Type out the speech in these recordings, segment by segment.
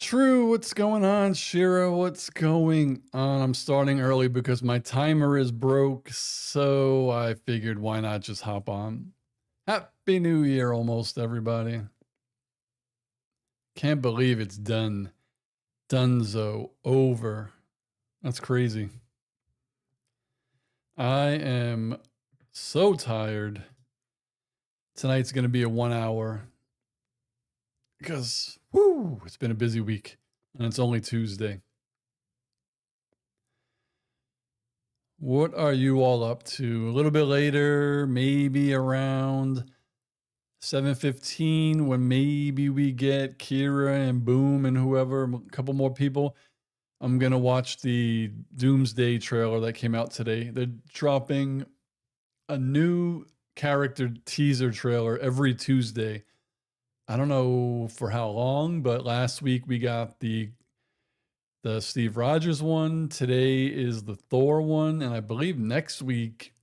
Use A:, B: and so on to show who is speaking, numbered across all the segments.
A: True, what's going on, Shira? What's going on? I'm starting early because my timer is broke, so I figured why not just hop on. Happy New Year, almost, everybody. Can't believe it's done. Dunzo. Over. That's crazy. I am so tired. Tonight's going to be a 1 hour because, whoo, it's been a busy week and it's only Tuesday. What are you all up to? A little bit later, maybe around 7:15, when maybe we get Kira and Boom and whoever, a couple more people. I'm gonna watch the Doomsday trailer that came out today. They're dropping a new character teaser trailer every Tuesday. I don't know for how long, but last week we got the Steve Rogers one. Today is the Thor one. And I believe next week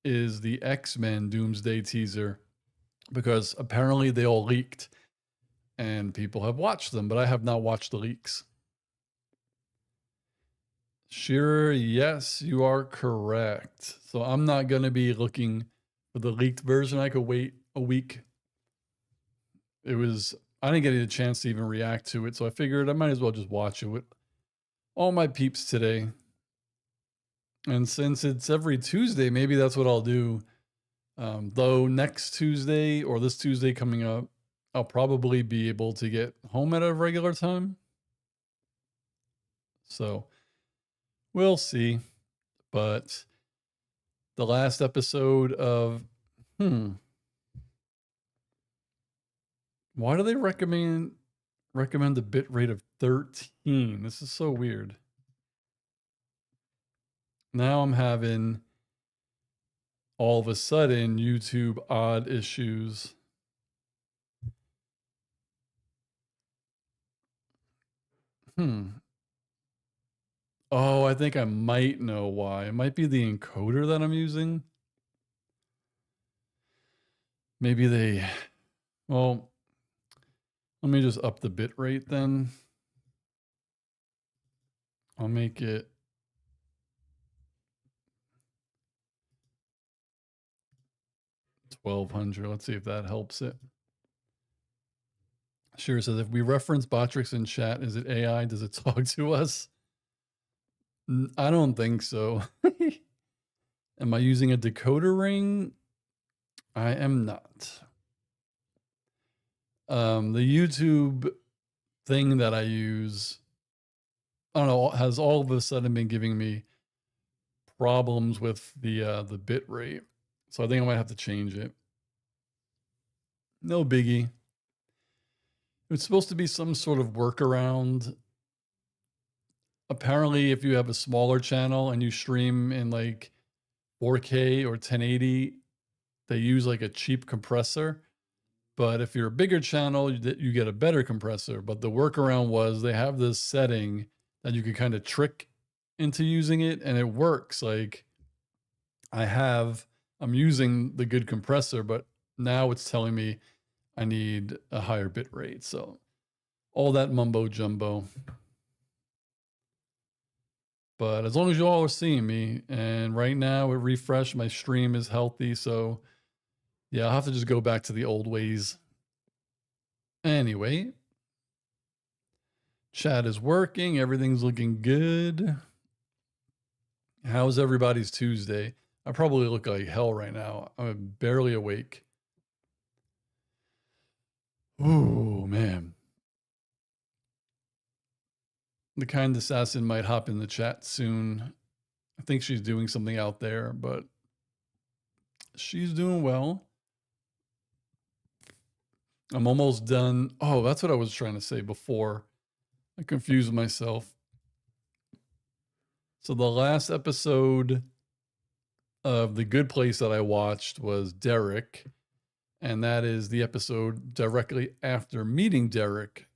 A: is the X-Men Doomsday teaser because apparently they all leaked and people have watched them, but I have not watched the leaks. Sure, yes, you are correct. So I'm not going to be looking for the leaked version. I could wait a week. I didn't get a chance to even react to it, so I figured I might as well just watch it with all my peeps today. And since it's every Tuesday, maybe that's what I'll do. Though next Tuesday or this Tuesday coming up, I'll probably be able to get home at a regular time. So we'll see. But the last episode of, why do they recommend a bit rate of 13? This is so weird. Now I'm having all of a sudden YouTube odd issues. Oh, I think I might know why. It might be the encoder that I'm using. Maybe well, let me just up the bit rate then. I'll make it 1200. Let's see if that helps it. Sure says, if we reference Botrix in chat, is it AI? Does it talk to us? I don't think so. Am I using a decoder ring? I am not. The YouTube thing that I use, I don't know, has all of a sudden been giving me problems with the bit rate. So I think I might have to change it. No biggie. It's supposed to be some sort of workaround. Apparently, if you have a smaller channel and you stream in like 4K or 1080, they use like a cheap compressor. But if you're a bigger channel, you get a better compressor. But the workaround was they have this setting that you can kind of trick into using it, and it works. Like I'm using the good compressor, but now it's telling me I need a higher bit rate. So all that mumbo jumbo. But as long as you all are seeing me, and right now it refreshed, my stream is healthy. So yeah, I'll have to just go back to the old ways. Anyway, chat is working. Everything's looking good. How's everybody's Tuesday? I probably look like hell right now. I'm barely awake. Oh, man. The kind assassin might hop in the chat soon. I think she's doing something out there, but she's doing well. I'm almost done. Oh, that's what I was trying to say before. I confused myself. So the last episode of The Good Place that I watched was Derek, and that is the episode directly after meeting Derek.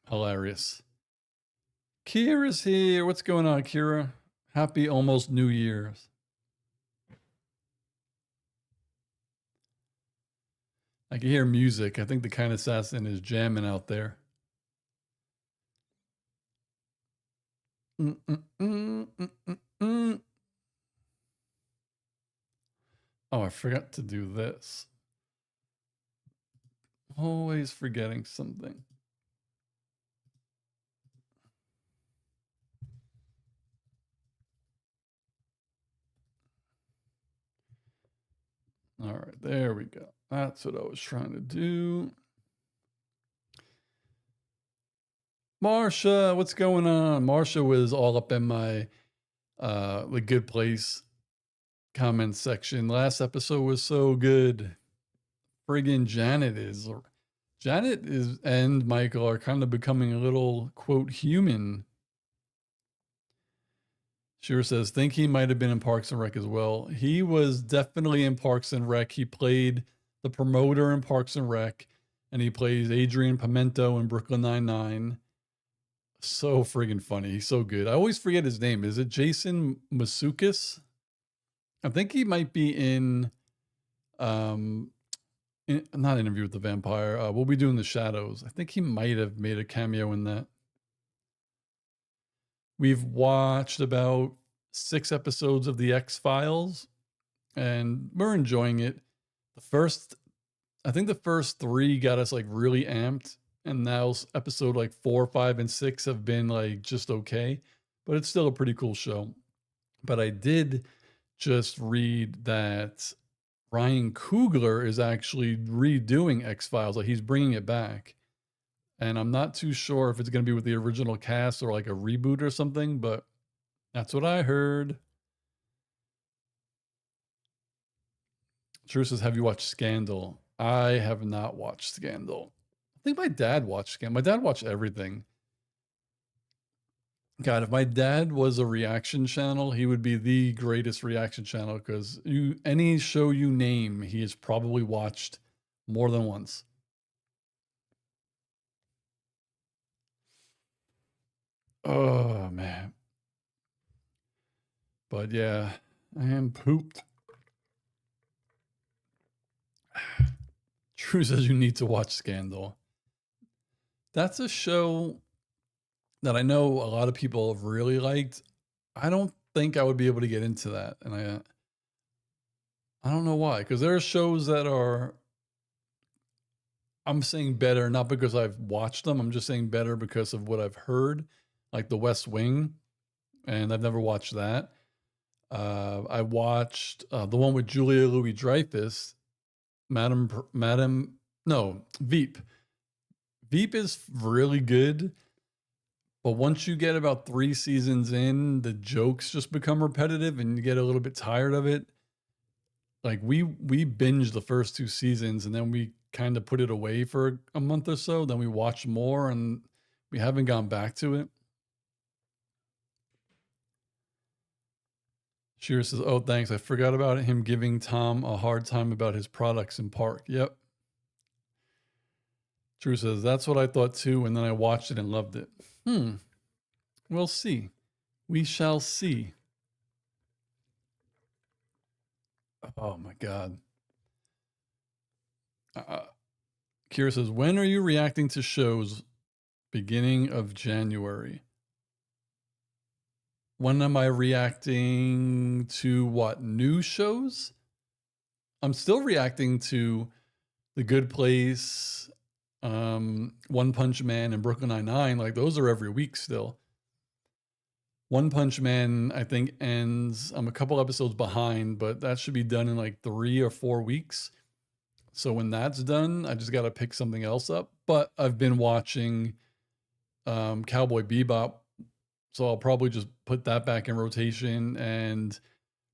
A: Hilarious. Kira's here. What's going on, Kira? Happy almost New Year's. I can hear music. I think the kind assassin is jamming out there. Mm, mm, mm, mm, mm, mm. Oh, I forgot to do this. Always forgetting something. All right, there we go. That's what I was trying to do. Marsha, what's going on? Marsha was all up in my the good place comment section. Last episode was so good. Friggin' Janet is and Michael are kind of becoming a little quote human. Shira says, think he might have been in Parks and Rec as well. He was definitely in Parks and Rec. He played the promoter in Parks and Rec, and he plays Adrian Pimento in Brooklyn Nine-Nine. So friggin' funny. He's so good. I always forget his name. Is it Jason Masukis? I think he might be in not Interview with the Vampire. We'll be doing The Shadows. I think he might have made a cameo in that. We've watched about 6 episodes of The X-Files, and we're enjoying it. I think the first 3 got us like really amped, and now episode like 4, 5, and 6 have been like just okay, but it's still a pretty cool show. But I did just read that Ryan Coogler is actually redoing X-Files. Like he's bringing it back. And I'm not too sure if it's going to be with the original cast or like a reboot or something, but that's what I heard. Drew says, have you watched Scandal? I have not watched Scandal. I think my dad watched Scandal. My dad watched everything. God, if my dad was a reaction channel, he would be the greatest reaction channel because any show you name, he has probably watched more than once. Oh man. But yeah, I am pooped. Drew says you need to watch Scandal. That's a show that I know a lot of people have really liked. I don't think I would be able to get into that, and I don't know why. Because there are shows that are, I'm saying better not because I've watched them. I'm just saying better because of what I've heard, like The West Wing, and I've never watched that. I watched the one with Julia Louis Dreyfus, no, Veep. Veep is really good. But once you get about 3 seasons in, the jokes just become repetitive and you get a little bit tired of it. Like we binged the first 2 seasons and then we kind of put it away for a month or so. Then we watched more and we haven't gone back to it. Shearer says, oh, thanks. I forgot about him giving Tom a hard time about his products in park. Yep. Drew says, that's what I thought too. And then I watched it and loved it. We'll see. We shall see. Oh my God. Kira says, when are you reacting to shows? Beginning of January. When am I reacting to what? New shows? I'm still reacting to The Good Place, One Punch Man, and Brooklyn Nine-Nine. Like those are every week still. One Punch Man, I think, ends. I'm a couple episodes behind, but that should be done in like 3 or 4 weeks. So when that's done, I just got to pick something else up. But I've been watching Cowboy Bebop, so I'll probably just put that back in rotation. And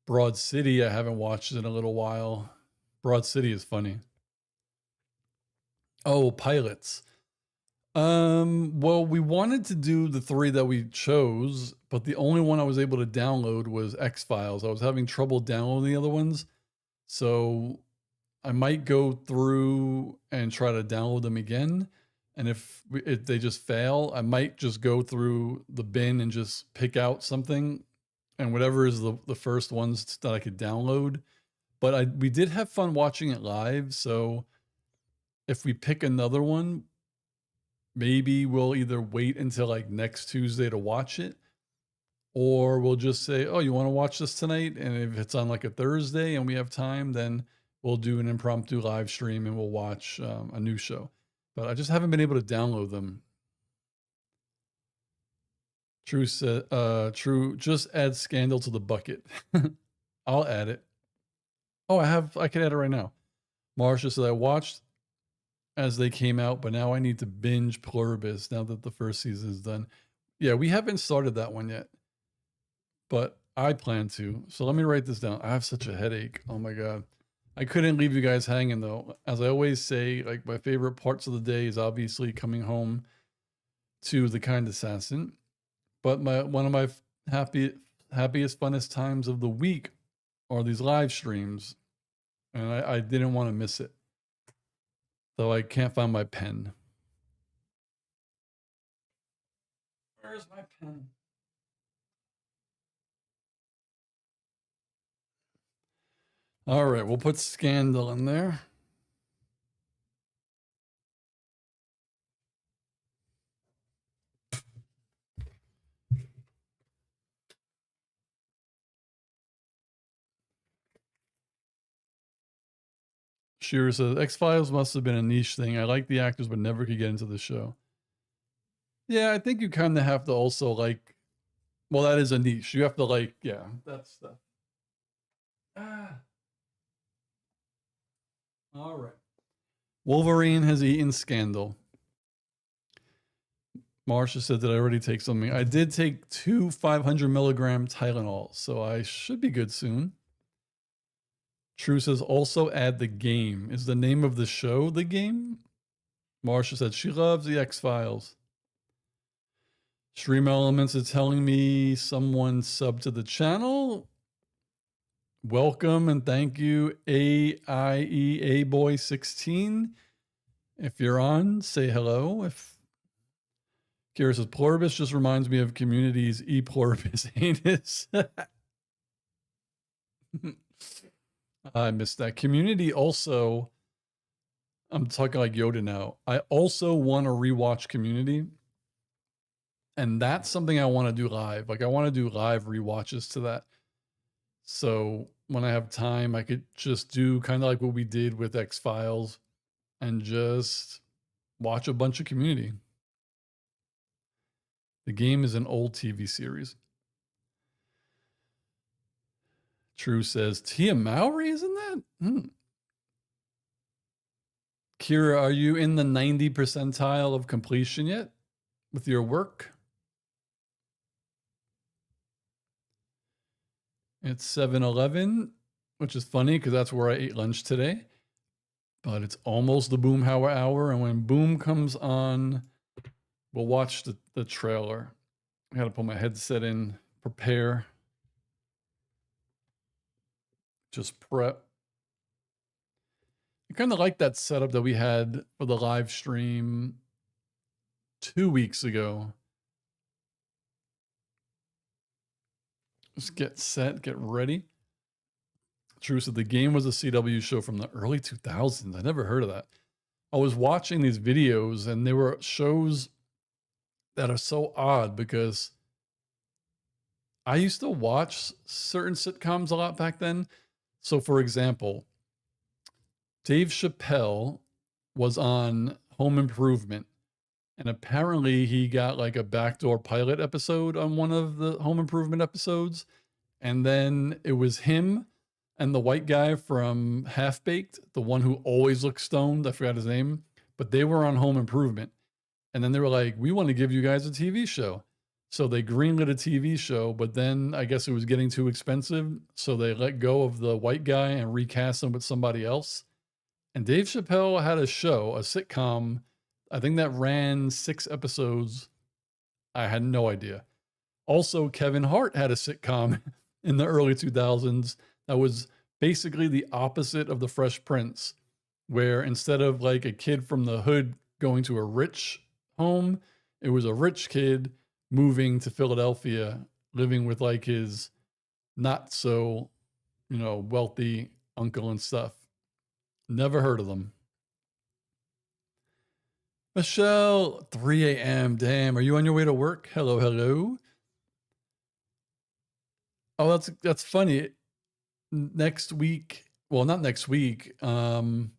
A: Broad City, I haven't watched in a little while. Broad City is funny. Oh, pilots. Well, we wanted to do the 3 that we chose, but the only one I was able to download was X-Files. I was having trouble downloading the other ones. So I might go through and try to download them again. And if they just fail, I might just go through the bin and just pick out something and whatever is the first ones that I could download. But we did have fun watching it live. So if we pick another one, maybe we'll either wait until like next Tuesday to watch it, or we'll just say, oh, you want to watch this tonight? And if it's on like a Thursday and we have time, then we'll do an impromptu live stream and we'll watch a new show. But I just haven't been able to download them. True said, True, just add Scandal to the bucket. I'll add it. Oh, I can add it right now. Marsha said, I watched as they came out, but now I need to binge Pluribus now that the first season is done. Yeah, we haven't started that one yet, but I plan to. So let me write this down. I have such a headache. Oh my God. I couldn't leave you guys hanging though. As I always say, like my favorite parts of the day is obviously coming home to The Kind Assassin. But one of my happiest, funnest times of the week are these live streams. And I didn't want to miss it. Though I can't find my pen. Where's my pen? All right, we'll put Scandal in there. Shearer says, X-Files must have been a niche thing. I like the actors, but never could get into the show. Yeah, I think you kind of have to also like, well, that is a niche. You have to like, yeah, that stuff. All right. Wolverine has eaten Scandal. Marsha said that I already take something. I did take 2 500 milligram Tylenol, so I should be good soon. True says also add The Game. Is the name of the show The Game? Marsha said she loves the X-Files. Stream Elements is telling me someone subbed to the channel. Welcome and thank you, AIEA Boy 16. If you're on, say hello. If Kira says Pluribus just reminds me of Community's E Pluribus anus. I missed that. Community also, I'm talking like Yoda now. I also want to rewatch Community. And that's something I want to do live. Like I want to do live rewatches to that. So when I have time, I could just do kind of like what we did with X-Files and just watch a bunch of Community. The Game is an old TV series. True says, Tia Mowry is in that? Kira, are you in the 90 percentile of completion yet with your work? It's 7-Eleven, which is funny because that's where I ate lunch today. But it's almost the Boomhauer hour. And when Boom comes on, we'll watch the trailer. I got to put my headset in, prepare. Just prep. I kind of like that setup that we had for the live stream 2 weeks ago. Just get set, get ready. True said The Game was a CW show from the early 2000s. I never heard of that. I was watching these videos and they were shows that are so odd because I used to watch certain sitcoms a lot back then. So for example, Dave Chappelle was on Home Improvement and apparently he got like a backdoor pilot episode on one of the Home Improvement episodes. And then it was him and the white guy from Half Baked, the one who always looks stoned. I forgot his name, but they were on Home Improvement. And then they were like, we want to give you guys a TV show. So they greenlit a TV show, but then I guess it was getting too expensive. So they let go of the white guy and recast him with somebody else. And Dave Chappelle had a show, a sitcom, I think that ran 6 episodes. I had no idea. Also, Kevin Hart had a sitcom in the early 2000s that was basically the opposite of the Fresh Prince, where instead of like a kid from the hood going to a rich home, it was a rich kid moving to Philadelphia, living with like his not so, wealthy uncle and stuff. Never heard of them. Michelle, 3 a.m. Damn, are you on your way to work? Hello, hello. Oh, that's funny. Next week, well, not next week. When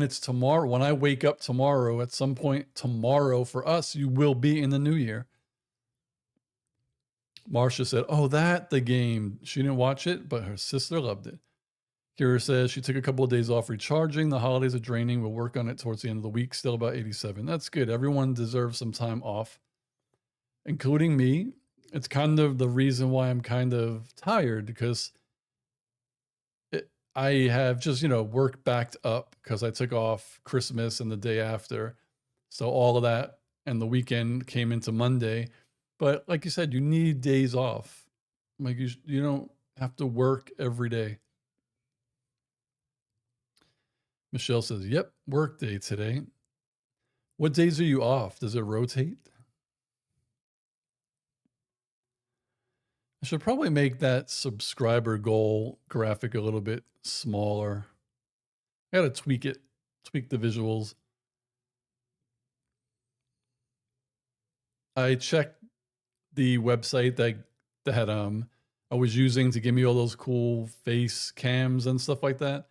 A: it's tomorrow, when I wake up tomorrow, at some point tomorrow for us, you will be in the new year. Marcia said, "Oh, the game." She didn't watch it, but her sister loved it. Kira says she took a couple of days off recharging. The holidays are draining. We'll work on it towards the end of the week. Still about 87. That's good. Everyone deserves some time off, including me. It's kind of the reason why I'm kind of tired, because I have just, work backed up because I took off Christmas and the day after. So all of that and the weekend came into Monday. But like you said, you need days off. Like you don't have to work every day. Michelle says, "Yep, work day today." What days are you off? Does it rotate? I should probably make that subscriber goal graphic a little bit smaller. I gotta tweak it, tweak the visuals. I checked the website that I was using to give me all those cool face cams and stuff like that.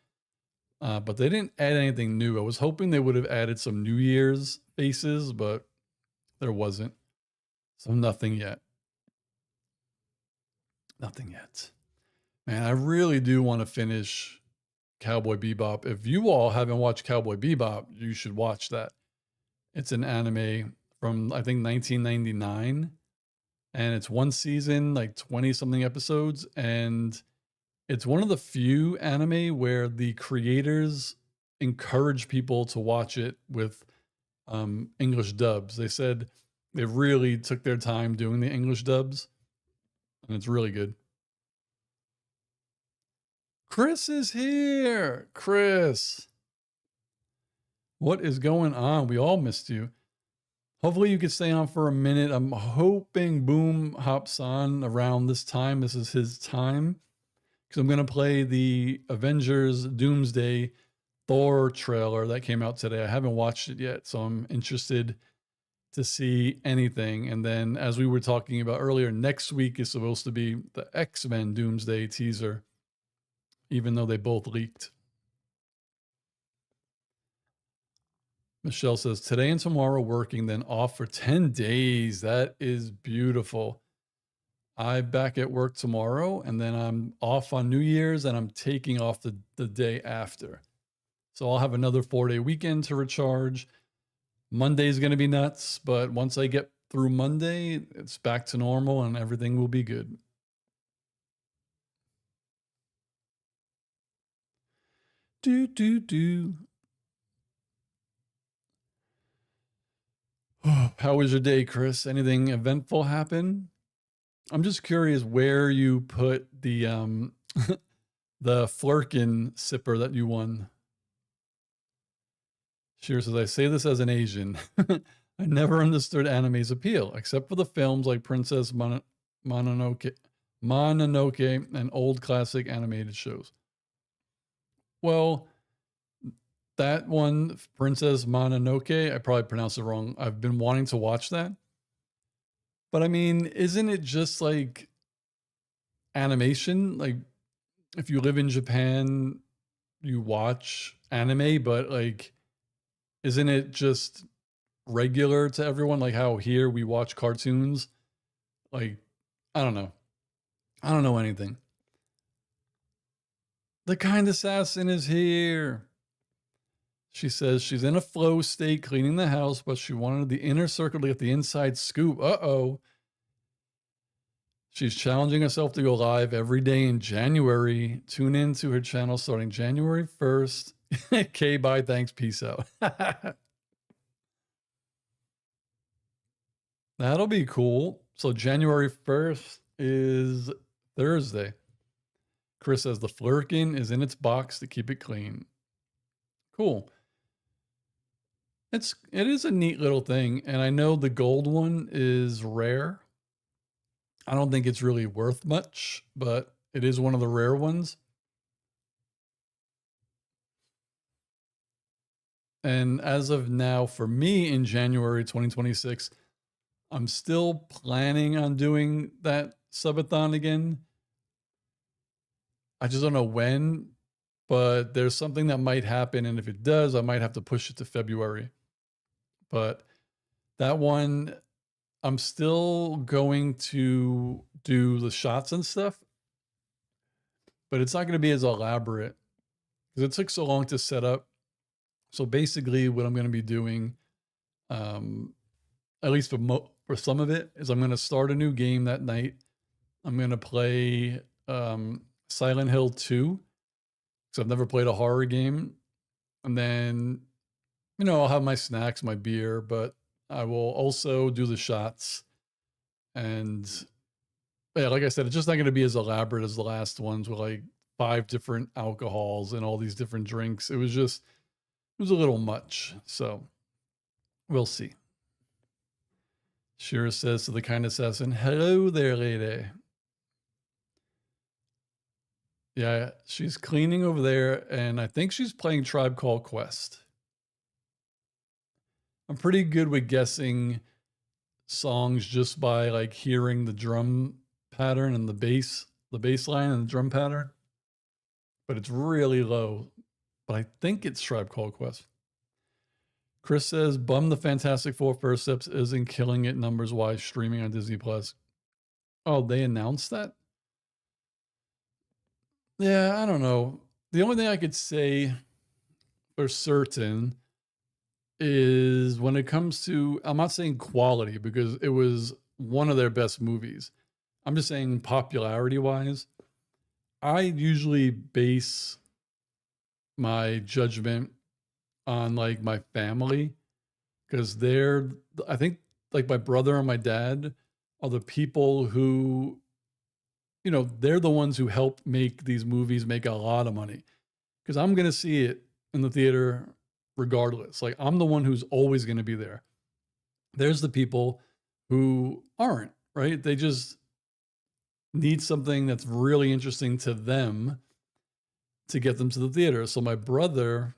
A: But they didn't add anything new. I was hoping they would have added some New Year's faces, but there wasn't. So nothing yet. Nothing yet. Man, I really do want to finish Cowboy Bebop. If you all haven't watched Cowboy Bebop, you should watch that. It's an anime from, I think, 1999. And it's one season, like 20 something episodes. And it's one of the few anime where the creators encourage people to watch it with English dubs. They said they really took their time doing the English dubs, and it's really good. Chris is here. Chris, what is going on? We all missed you. Hopefully you could stay on for a minute. I'm hoping Boom hops on around this time. This is his time, because I'm going to play the Avengers Doomsday Thor trailer that came out today. I haven't watched it yet, so I'm interested to see anything. And then, as we were talking about earlier, next week is supposed to be the X-Men Doomsday teaser, even though they both leaked. Michelle says, "Today and tomorrow working, then off for 10 days. That is beautiful. I'm back at work tomorrow, and then I'm off on New Year's, and I'm taking off the day after. So I'll have another 4-day weekend to recharge. Monday's going to be nuts, but once I get through Monday, it's back to normal and everything will be good." Do. How was your day, Chris? Anything eventful happen? I'm just curious where you put the the Flurkin sipper that you won. Shira says, "I say this as an Asian. I never understood anime's appeal, except for the films like Princess Mononoke, and old classic animated shows." Well, that one, Princess Mononoke, I probably pronounced it wrong. I've been wanting to watch that. But I mean, isn't it just like animation? Like, if you live in Japan, you watch anime, but like, isn't it just regular to everyone? Like how here we watch cartoons? Like, I don't know. I don't know anything. The kind assassin is here. She says she's in a flow state cleaning the house, but she wanted the inner circle to get the inside scoop. Uh-oh. She's challenging herself to go live every day in January. Tune in to her channel starting January 1st. Okay, bye, thanks, peace out. That'll be cool. So January 1st is Thursday. Chris says the Flurkin is in its box to keep it clean. Cool. It is a neat little thing, and I know the gold one is rare. I don't think it's really worth much, but it is one of the rare ones. And as of now, for me in January 2026, I'm still planning on doing that subathon again. I just don't know when, but there's something that might happen. And if it does, I might have to push it to February. But that one, I'm still going to do the shots and stuff, but it's not going to be as elaborate because it took so long to set up. So basically, what I'm going to be doing, um, at least for some of it, is I'm going to start a new game that night. I'm going to play Silent Hill 2 because I've never played a horror game. And then, I'll have my snacks, my beer, but I will also do the shots. And yeah, like I said, it's just not going to be as elaborate as the last ones with like 5 different alcohols and all these different drinks. It was a little much. So we'll see. Shira says to the kind assassin, "Hello there, lady." Yeah, she's cleaning over there, and I think she's playing Tribe Called Quest. I'm pretty good with guessing songs just by like hearing the drum pattern and the bass line and the drum pattern. But it's really low. But I think it's Tribe Called Quest. Chris says, "Bum the Fantastic Four first steps isn't killing it numbers wise streaming on Disney Plus." Oh, they announced that? Yeah, I don't know. The only thing I could say for certain is when it comes to, I'm not saying quality because it was one of their best movies. I'm just saying popularity wise. I usually base my judgment on like my family because I think like my brother and my dad are the people who, they're the ones who help make these movies make a lot of money because I'm going to see it in the theater regardless. Like I'm the one who's always going to be there. There's the people who aren't, right? They just need something that's really interesting to them to get them to the theater. So my brother,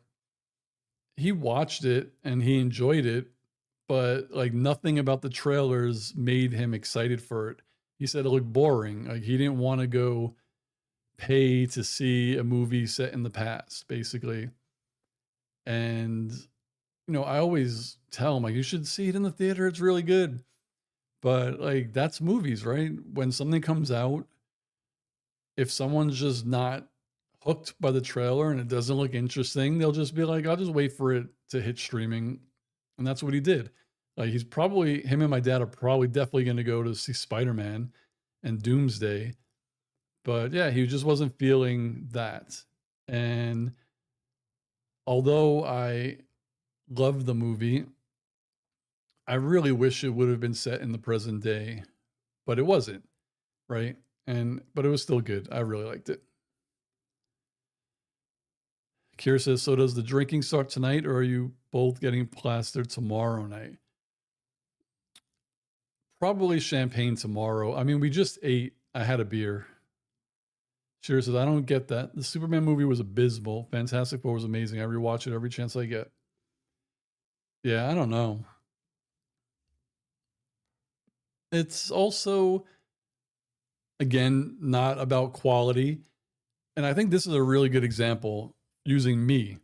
A: he watched it and he enjoyed it, but like nothing about the trailers made him excited for it. He said it looked boring. Like he didn't want to go pay to see a movie set in the past, basically. And I always tell him like you should see it in the theater. It's really good. But like that's movies, right? When something comes out, if someone's just not hooked by the trailer and it doesn't look interesting, they'll just be like, I'll just wait for it to hit streaming. And that's what he did. Like him and my dad are probably definitely going to go to see Spider-Man and Doomsday. But yeah, he just wasn't feeling that. And although I loved the movie, I really wish it would have been set in the present day, but it wasn't, right? But it was still good. I really liked it. Kira says, "So does the drinking start tonight, or are you both getting plastered tomorrow night?" Probably champagne tomorrow. I mean, we just ate. I had a beer. Shira says, "I don't get that. The Superman movie was abysmal. Fantastic Four was amazing. I rewatch it every chance I get." Yeah, I don't know. It's also, again, not about quality. And I think this is a really good example using me.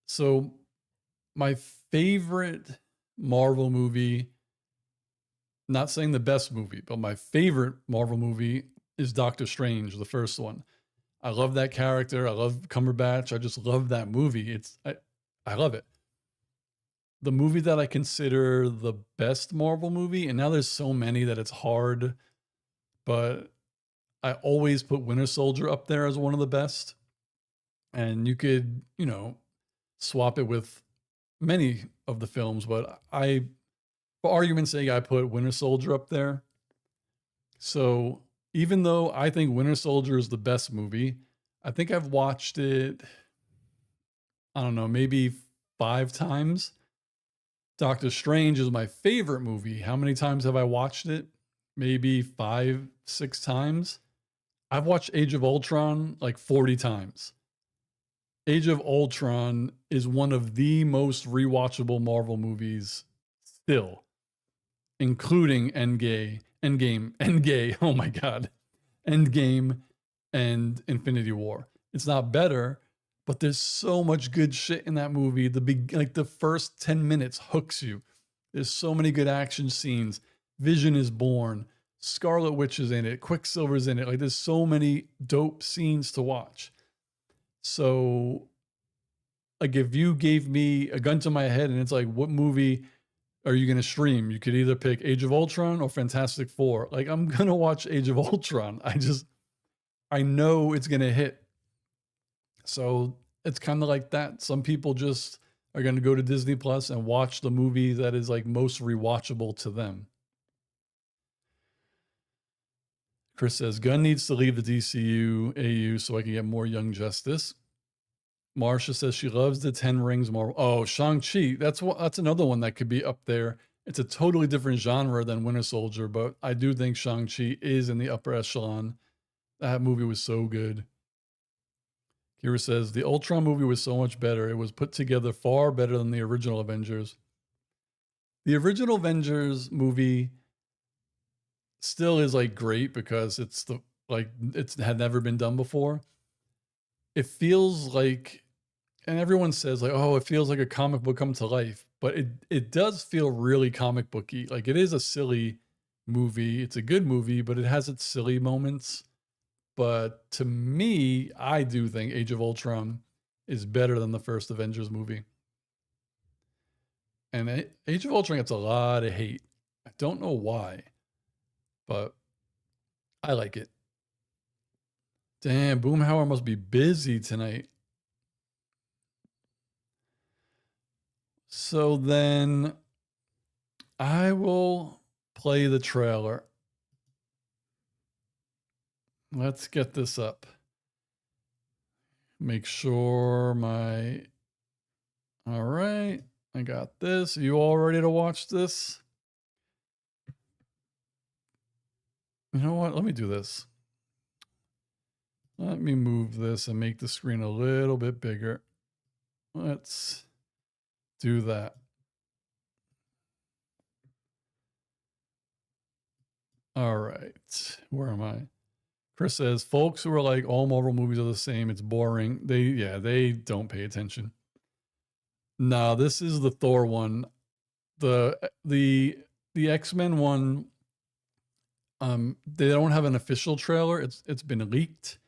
A: So, my favorite Marvel movie, not saying the best movie, but my favorite Marvel movie is Doctor Strange, the first one. I love that character. I love Cumberbatch. I just love that movie. I love it. The movie that I consider the best Marvel movie, and now there's so many that it's hard, but I always put Winter Soldier up there as one of the best. And you could, swap it with many of the films, but for argument's sake, I put Winter Soldier up there. So even though I think Winter Soldier is the best movie, I think I've watched it, I don't know, maybe 5 times. Doctor Strange is my favorite movie. How many times have I watched it? Maybe 5, 6 times. I've watched Age of Ultron like 40 times. Age of Ultron is one of the most rewatchable Marvel movies still, including Endgame. Oh my God. Endgame and Infinity War. It's not better, but there's so much good shit in that movie. The first 10 minutes hooks you. There's so many good action scenes. Vision is born. Scarlet Witch is in it. Quicksilver's in it. Like, there's so many dope scenes to watch. So, like, if you gave me a gun to my head and it's like, what movie are you going to stream? You could either pick Age of Ultron or Fantastic Four. Like, I'm going to watch Age of Ultron. I know it's going to hit. So it's kind of like that. Some people just are going to go to Disney Plus and watch the movie that is like most rewatchable to them. Chris says, Gunn needs to leave the DCU AU so I can get more Young Justice. Marsha says she loves the 10 Rings more. Oh, Shang-Chi. That's another one that could be up there. It's a totally different genre than Winter Soldier, but I do think Shang-Chi is in the upper echelon. That movie was so good. Kira says, the Ultron movie was so much better. It was put together far better than the original Avengers. The original Avengers movie still is like great because it's had never been done before. It feels like, and everyone says like, oh, it feels like a comic book come to life, but it does feel really comic booky. Like, it is a silly movie. It's a good movie, but it has its silly moments. But to me, I do think Age of Ultron is better than the first Avengers movie. And Age of Ultron gets a lot of hate. I don't know why, but I like it. Damn, Boomhauer must be busy tonight. So then I will play the trailer. Let's get this up. Make sure all right, I got this. Are you all ready to watch this? You know what? Let me do this. Let me move this and make the screen a little bit bigger. Let's do that. All right. Where am I? Chris says, folks who are like, all Marvel movies are the same, it's boring. They don't pay attention. No, this is the Thor one. The X-Men one, they don't have an official trailer. It's been leaked,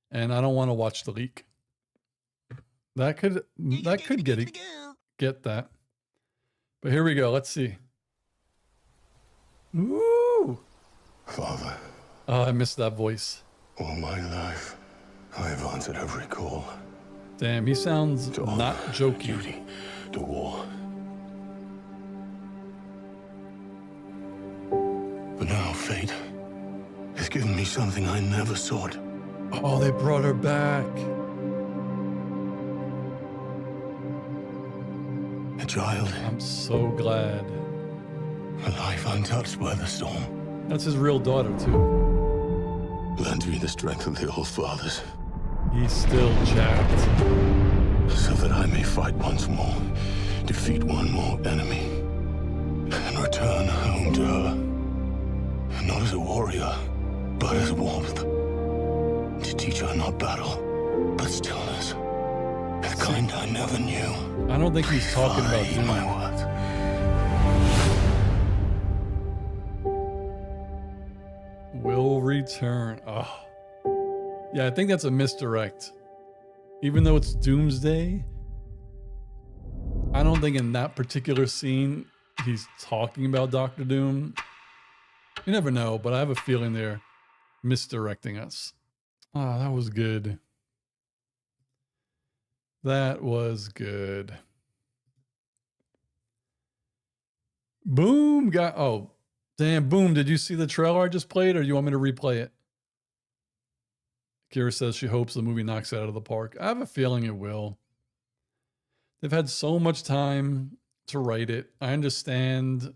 A: and I don't want to watch the leak. That could get that. But here we go. Let's see. Ooh.
B: Father.
A: Oh, I missed that voice.
B: All my life, I have answered every call.
A: Damn, he sounds
B: To
A: not
B: honor,
A: jokey.
B: Duty, to war. But now fate has given me something I never sought.
A: Oh, they brought her back.
B: A child.
A: I'm so glad.
B: A life untouched by the storm.
A: That's his real daughter, too.
B: Lend me the strength of the old fathers.
A: He's still jacked.
B: So that I may fight once more, defeat one more enemy, and return home to her. Not as a warrior, but as warmth. To teach her not battle, but stillness. The kind I never knew.
A: I don't think he's talking about
B: Heed
A: doing
B: my
A: that.
B: words.
A: Will return. Oh. Yeah, I think that's a misdirect. Even though it's Doomsday, I don't think in that particular scene he's talking about Doctor Doom. You never know, but I have a feeling they're misdirecting us. Oh, that was good. That was good. Boom got, oh, damn, Boom, did you see the trailer I just played, or do you want me to replay it? Kira says she hopes the movie knocks it out of the park. I have a feeling it will. They've had so much time to write it. I understand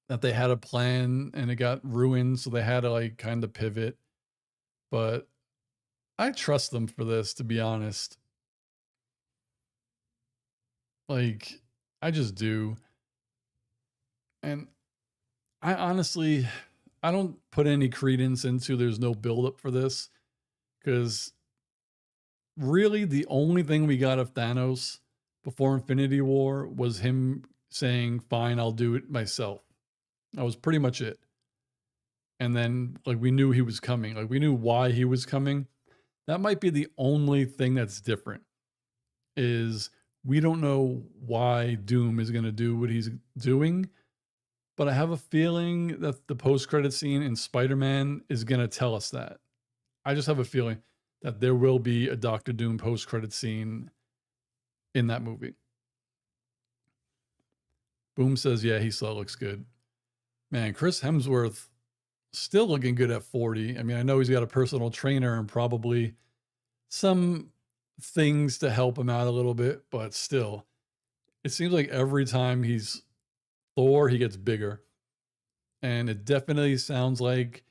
A: that they had a plan and it got ruined, so they had to like kind of pivot. But I trust them for this, to be honest. Like, I just do. And I honestly, I don't put any credence into there's no buildup for this. because really the only thing we got of Thanos before Infinity War was him saying, "Fine, I'll do it myself." That was pretty much it. And then like we knew he was coming. Like we knew why he was coming. That might be the only thing that's different is we don't know why Doom is going to do what he's doing, but I have a feeling that the post-credit scene in Spider-Man is going to tell us that. I just have a feeling that there will be a Doctor Doom post-credit scene in that movie. Boom says, yeah, he still looks good. Man, Chris Hemsworth still looking good at 40. I mean, I know he's got a personal trainer and probably some things to help him out a little bit, but still, it seems like every time he's Thor, he gets bigger. And it definitely sounds like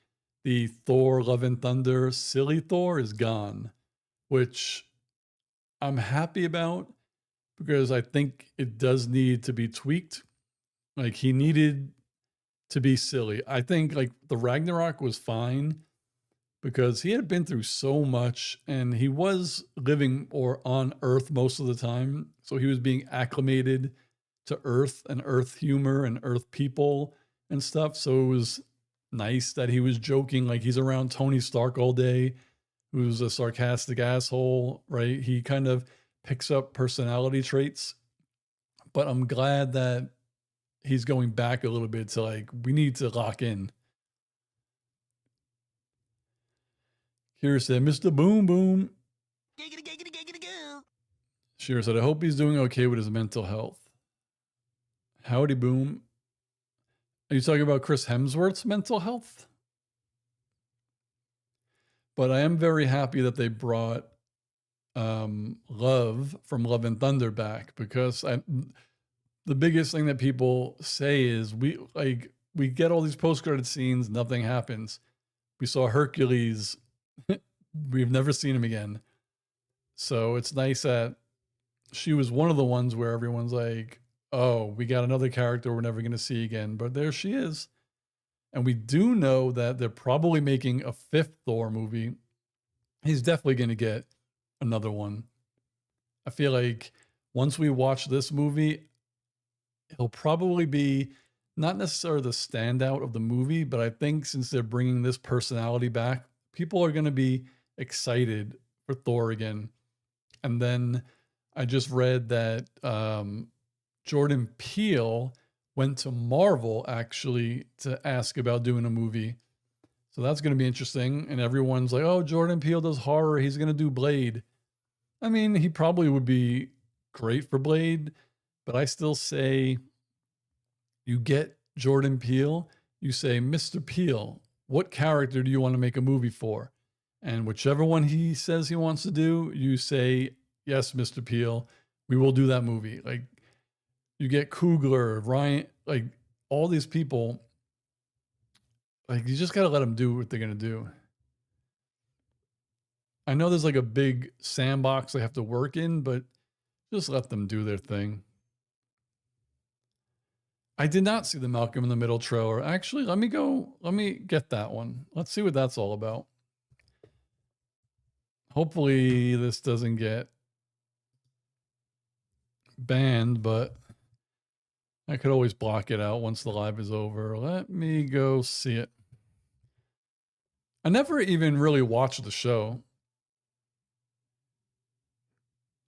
A: the Thor Love and Thunder silly Thor is gone, which I'm happy about because I think it does need to be tweaked. Like he needed to be silly. I think like the Ragnarok was fine because he had been through so much and he was living or on Earth most of the time. So he was being acclimated to Earth and Earth humor and Earth people and stuff. So it was nice that he was joking like he's around Tony Stark all day, who's a sarcastic asshole, right? He kind of picks up personality traits. But I'm glad that he's going back a little bit to like, we need to lock in. Kira said, Mr. Boom Boom. Shira said, I hope he's doing okay with his mental health. Howdy Boom. Are you talking about Chris Hemsworth's mental health? But I am very happy that they brought Love from Love and Thunder back because the biggest thing that people say is we get all these post-credit scenes, nothing happens. We saw Hercules. We've never seen him again. So it's nice that she was one of the ones where everyone's like, oh, we got another character we're never going to see again. But there she is. And we do know that they're probably making a 5th Thor movie. He's definitely going to get another one. I feel like once we watch this movie, he'll probably be not necessarily the standout of the movie, but I think since they're bringing this personality back, people are going to be excited for Thor again. And then I just read that Jordan Peele went to Marvel actually to ask about doing a movie. So that's going to be interesting. And everyone's like, oh, Jordan Peele does horror. He's going to do Blade. I mean, he probably would be great for Blade, but I still say you get Jordan Peele, you say, Mr. Peele, what character do you want to make a movie for? And whichever one he says he wants to do, you say, yes, Mr. Peele, we will do that movie. Like you get Coogler, Ryan, like all these people, like you just got to let them do what they're going to do. I know there's like a big sandbox they have to work in, but just let them do their thing. I did not see the Malcolm in the Middle trailer. Actually, let me get that one. Let's see what that's all about. Hopefully this doesn't get banned, but I could always block it out once the live is over. Let me go see it. I never even really watched the show.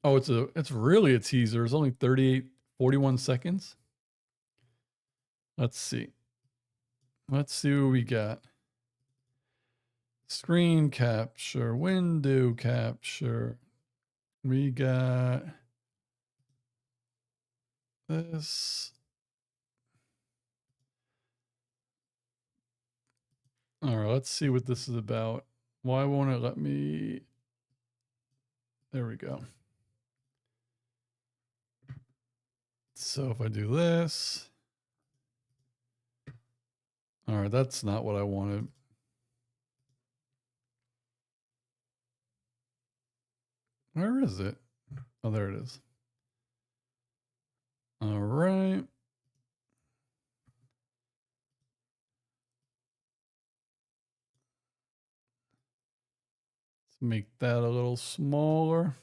A: Oh, it's really a teaser. It's only 41 seconds. Let's see. Let's see what we got. Screen capture, window capture. We got this. All right, let's see what this is about. Why won't it let me? There we go. So if I do this. All right, that's not what I wanted. Where is it? Oh, there it is. All right. make that a little smaller.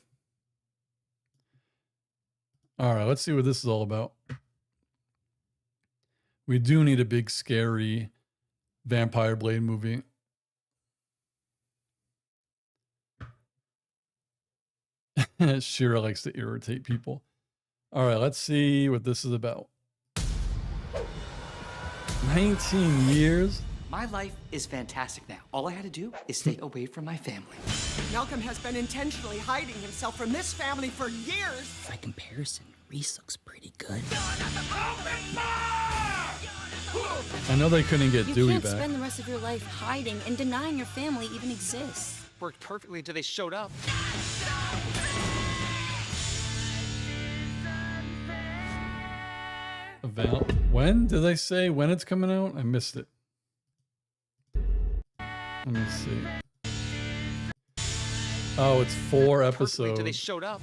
A: All right, let's see what this is all about. We do need a big, scary Vampire Blade movie. Shira likes to irritate people. All right, let's see what this is about. 19 years?
C: My life is fantastic now. All I had to do is stay away from my family.
D: Malcolm has been intentionally hiding himself from this family for years.
C: By comparison, Reese looks pretty good.
A: I know they couldn't get
E: You
A: Dewey
E: can't
A: back.
E: spend the rest of your life hiding and denying your family even exists.
C: Worked perfectly until they showed up.
A: When did they say when it's coming out? I missed it. Let me see. Oh, it's 4 episodes.
C: Until they showed up.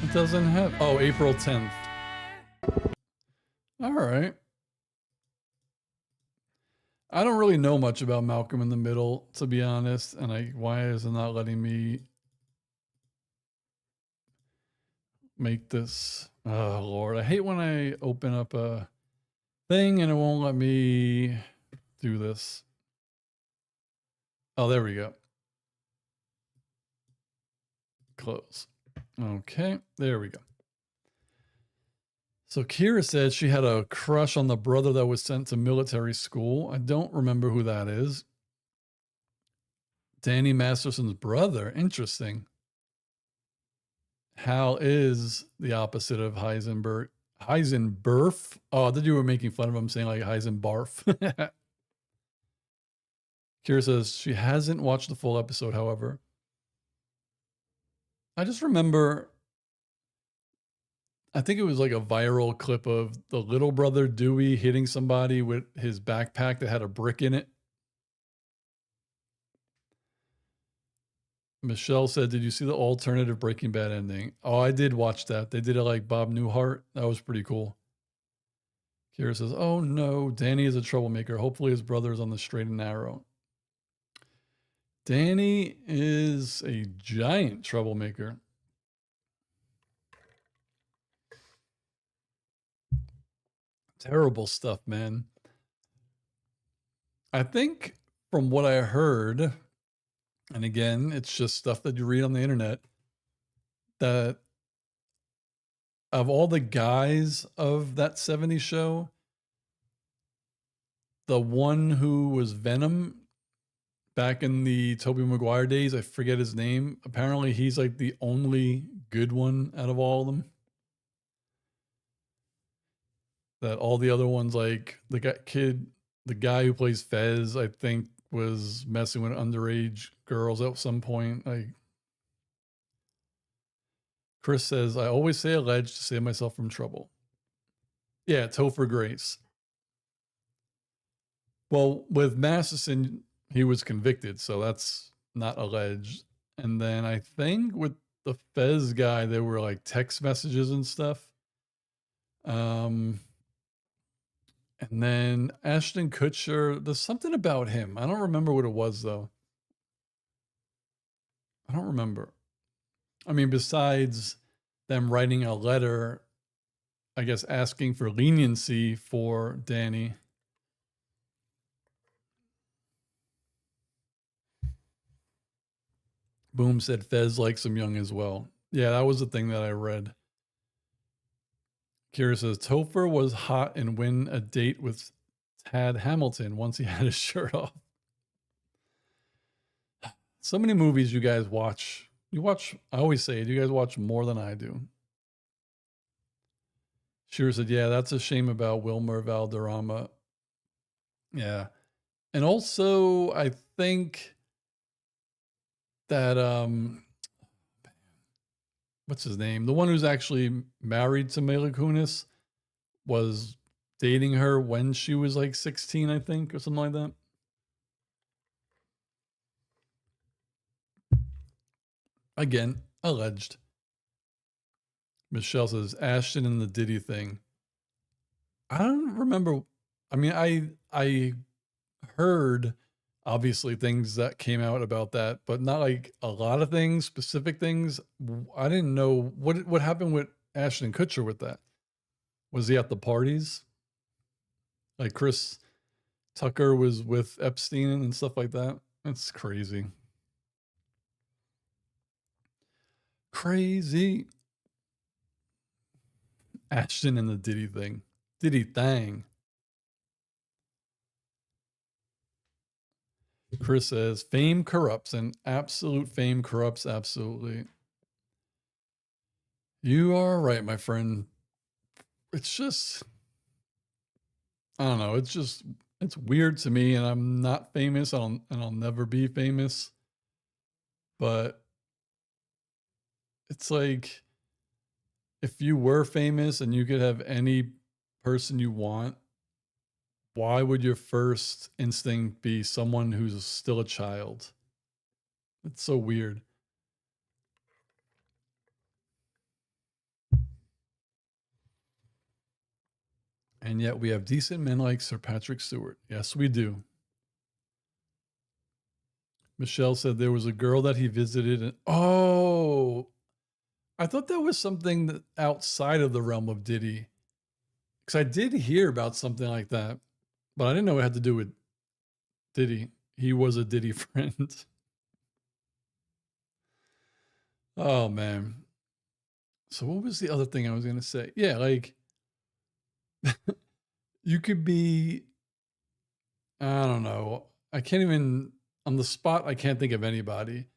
A: It doesn't have. Oh, April 10th. All right. I don't really know much about Malcolm in the Middle, to be honest. And why is it not letting me make this? Oh, Lord. I hate when I open up a thing and it won't let me do this. Oh, there we go. Close. Okay, there we go. So Kira said she had a crush on the brother that was sent to military school. I don't remember who that is. Danny Masterson's brother. Interesting. Hal is the opposite of Heisenberg. Heisenberf. Oh, I thought you were making fun of him saying like Heisenbarf. Kira says she hasn't watched the full episode, however. I just remember, I think it was like a viral clip of the little brother Dewey hitting somebody with his backpack that had a brick in it. Michelle said, did you see the alternative Breaking Bad ending? Oh, I did watch that. They did it like Bob Newhart. That was pretty cool. Kira says, oh no, Danny is a troublemaker. Hopefully his brother is on the straight and narrow. Danny is a giant troublemaker. Terrible stuff, man. I think from what I heard, and again, it's just stuff that you read on the internet, that of all the guys of that 70s show, the one who was Venom back in the Tobey Maguire days, I forget his name. Apparently he's like the only good one out of all of them. That all the other ones, like the guy who plays Fez, I think was messing with underage girls at some point. Like Chris says, I always say alleged to save myself from trouble. Yeah, Topher Grace. Well, with Masterson, he was convicted, so that's not alleged. And then I think with the Fez guy, there were like text messages and stuff. And then Ashton Kutcher, there's something about him. I don't remember what it was, though. I don't remember. I mean, besides them writing a letter, I guess, asking for leniency for Danny. Boom said Fez likes him young as well. Yeah, that was the thing that I read. Kira says, Topher was hot and win a date with Tad Hamilton once he had his shirt off. So many movies you guys watch. You watch, I always say it, you guys watch more than I do. Shira said, yeah, that's a shame about Wilmer Valderrama. Yeah. And also, I think that, what's his name? The one who's actually married to Mila Kunis was dating her when she was like 16, I think, or something like that. Again, alleged. Michelle says, Ashton and the Diddy thing. I don't remember. I mean, I heard obviously things that came out about that, but not like a lot of things, specific things. I didn't know what happened with Ashton Kutcher with that. Was he at the parties? Like Chris Tucker was with Epstein and stuff like that. That's crazy. Crazy. Ashton and the Diddy thing. Diddy thang. Chris says, fame corrupts, and absolute fame corrupts absolutely. You are right, my friend. It's just, I don't know. It's weird to me, and I'm not famous. And I'll never be famous. But it's like, if you were famous and you could have any person you want, why would your first instinct be someone who's still a child? It's so weird. And yet we have decent men like Sir Patrick Stewart. Yes, we do. Michelle said there was a girl that he visited. And oh, I thought that was something that outside of the realm of Diddy. Because I did hear about something like that, but I didn't know it had to do with Diddy. He was a Diddy friend. Oh, man. So what was the other thing I was going to say? Yeah, like, you could be, I don't know. I can't even, on the spot, I can't think of anybody.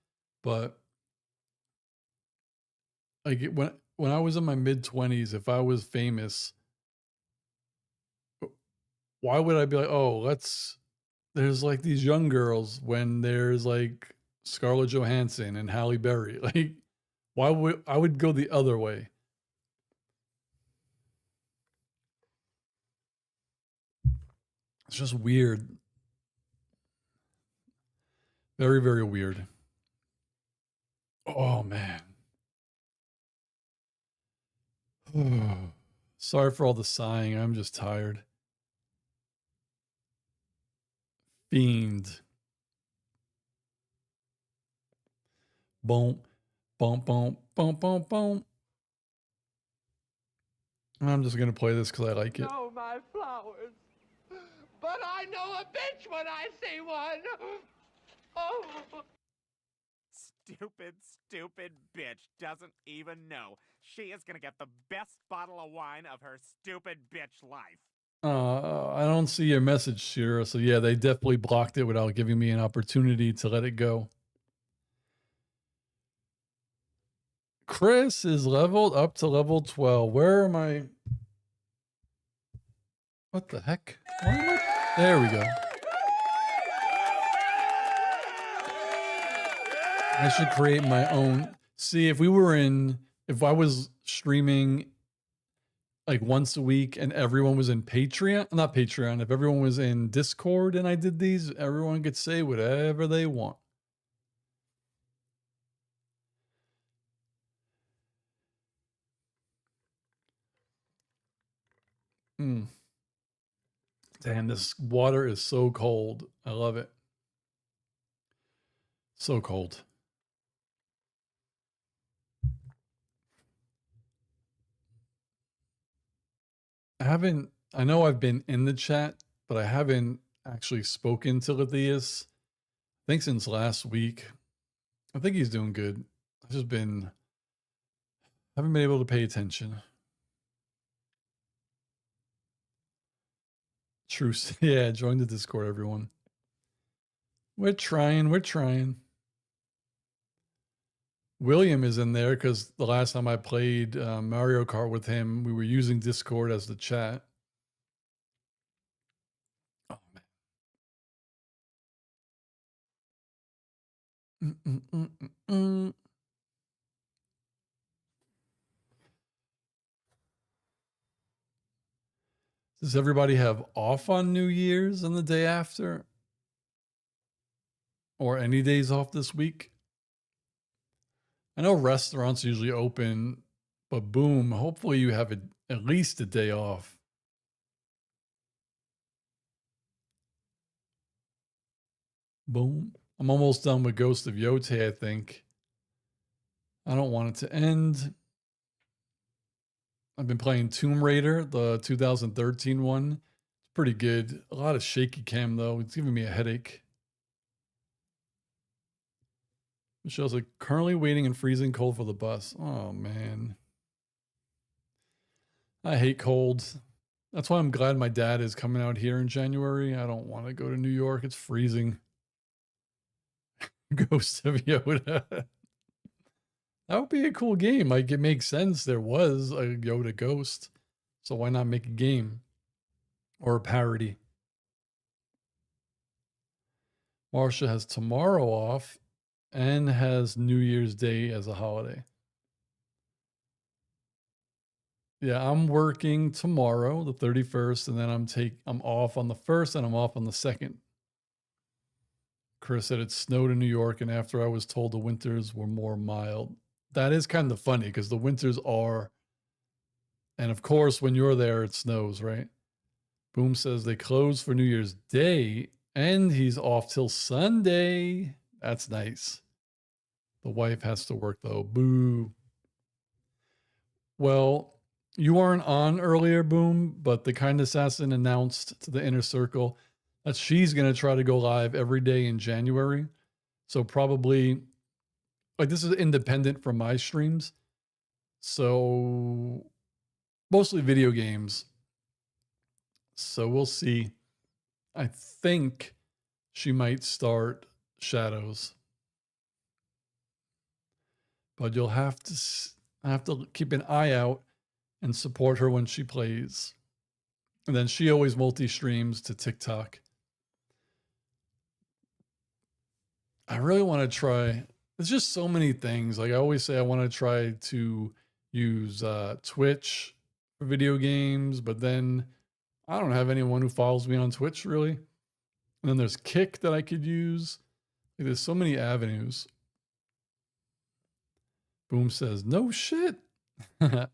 A: But like when I was in my mid-20s, if I was famous, why would I be like, oh, there's like these young girls when there's like Scarlett Johansson and Halle Berry. Like, why would I would go the other way? It's just weird. Very, very weird. Oh, man. Sorry for all the sighing. I'm just tired. Fiend. Boom, boom, boom, boom, boom, boom. I'm just going to play this because I like it.
F: No, my flowers. But I know a bitch when I see one. Oh. Stupid bitch doesn't even know. She is gonna get the best bottle of wine of her stupid bitch life.
A: I don't see your message, Shira. So yeah, they definitely blocked it without giving me an opportunity to let it go. Chris is leveled up to level 12. Where am I? What the heck? Why am I? There we go. I should create my own. See, if I was streaming like once a week and everyone was in Patreon, not Patreon, if everyone was in Discord and I did these, everyone could say whatever they want. Damn, this water is so cold. I love it. So cold. I know I've been in the chat, but I haven't actually spoken to Lathias. I think since last week. I think he's doing good. Haven't been able to pay attention. Truce. Yeah, join the Discord, everyone. We're trying. William is in there because the last time I played Mario Kart with him, we were using Discord as the chat. Oh, man. Does everybody have off on New Year's and the day after? Or any days off this week? I know restaurants usually open, but boom, hopefully you have at least a day off. Boom. I'm almost done with Ghost of Yote, I think. I don't want it to end. I've been playing Tomb Raider, the 2013 one. It's pretty good. A lot of shaky cam, though. It's giving me a headache. Michelle's like, currently waiting in freezing cold for the bus. Oh, man. I hate cold. That's why I'm glad my dad is coming out here in January. I don't want to go to New York. It's freezing. Ghost of Yoda. That would be a cool game. Like, it makes sense. There was a Yoda ghost. So why not make a game? Or a parody? Marsha has tomorrow off and has New Year's Day as a holiday. Yeah, I'm working tomorrow, the 31st, and then I'm off on the 1st and I'm off on the 2nd. Chris said it snowed in New York, and after I was told the winters were more mild. That is kind of funny because the winters are, and of course, when you're there, it snows, right? Boom says they close for New Year's Day, and he's off till Sunday. That's nice. The wife has to work, though. Boo. Well, you weren't on earlier, Boom, but the Kind Assassin announced to the Inner Circle that she's going to try to go live every day in January. So probably, like, this is independent from my streams. So mostly video games. So we'll see. I think she might start Shadows. But you'll have to keep an eye out and support her when she plays. And then she always multi-streams to TikTok. I really want to try. There's just so many things. Like I always say, I want to try to use Twitch for video games, but then I don't have anyone who follows me on Twitch really. And then there's Kick that I could use. Like, there's so many avenues. Boom says, no shit. Kira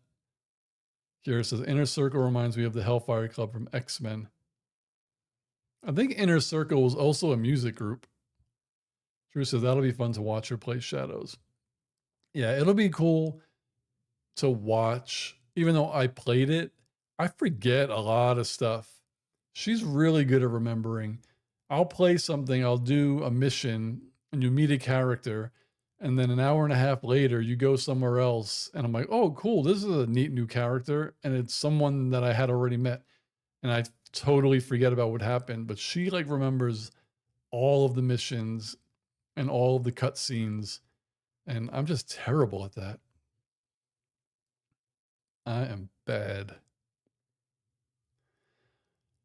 A: says, Inner Circle reminds me of the Hellfire Club from X-Men. I think Inner Circle was also a music group. Drew says, that'll be fun to watch her play Shadows. Yeah, it'll be cool to watch. Even though I played it, I forget a lot of stuff. She's really good at remembering. I'll play something, I'll do a mission, and you meet a character, and then an hour and a half later, you go somewhere else, and I'm like, oh, cool, this is a neat new character, and it's someone that I had already met, and I totally forget about what happened, but she, like, remembers all of the missions and all of the cutscenes, and I'm just terrible at that. I am bad.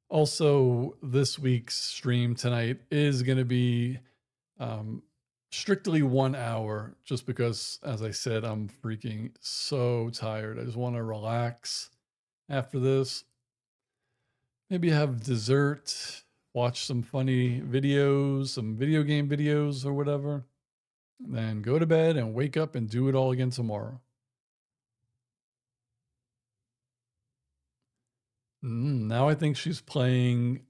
A: Also, this week's stream tonight is going to be strictly 1 hour, just because, as I said, I'm freaking so tired. I just want to relax after this. Maybe have dessert, watch some funny videos, some video game videos or whatever, and then go to bed and wake up and do it all again tomorrow. Now I think she's playing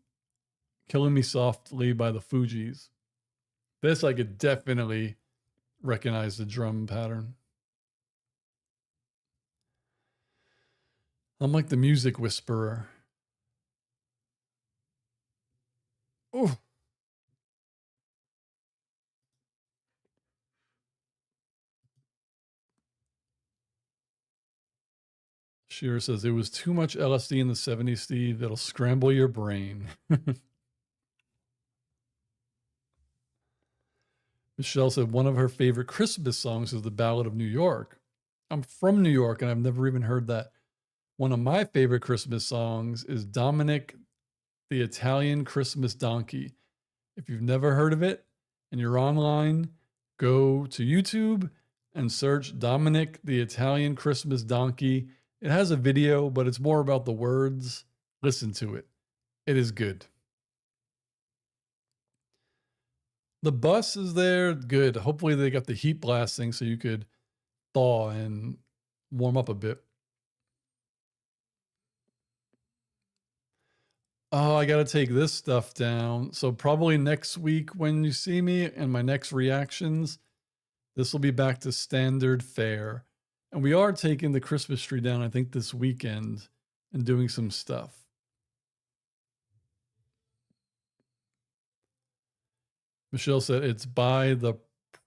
A: Killing Me Softly by the Fugees. This I could definitely recognize the drum pattern. I'm like the music whisperer. Oh. Shearer says, it was too much LSD in the 70s, Steve. It'll scramble your brain. Michelle said one of her favorite Christmas songs is The Ballad of New York. I'm from New York and I've never even heard that. One of my favorite Christmas songs is Dominic the Italian Christmas Donkey. If you've never heard of it and you're online, go to YouTube and search Dominic the Italian Christmas Donkey. It has a video, but it's more about the words. Listen to it. It is good. The bus is there. Good. Hopefully they got the heat blasting so you could thaw and warm up a bit. Oh, I got to take this stuff down. So probably next week when you see me and my next reactions, this will be back to standard fare. And we are taking the Christmas tree down, I think, this weekend and doing some stuff. Michelle said it's by the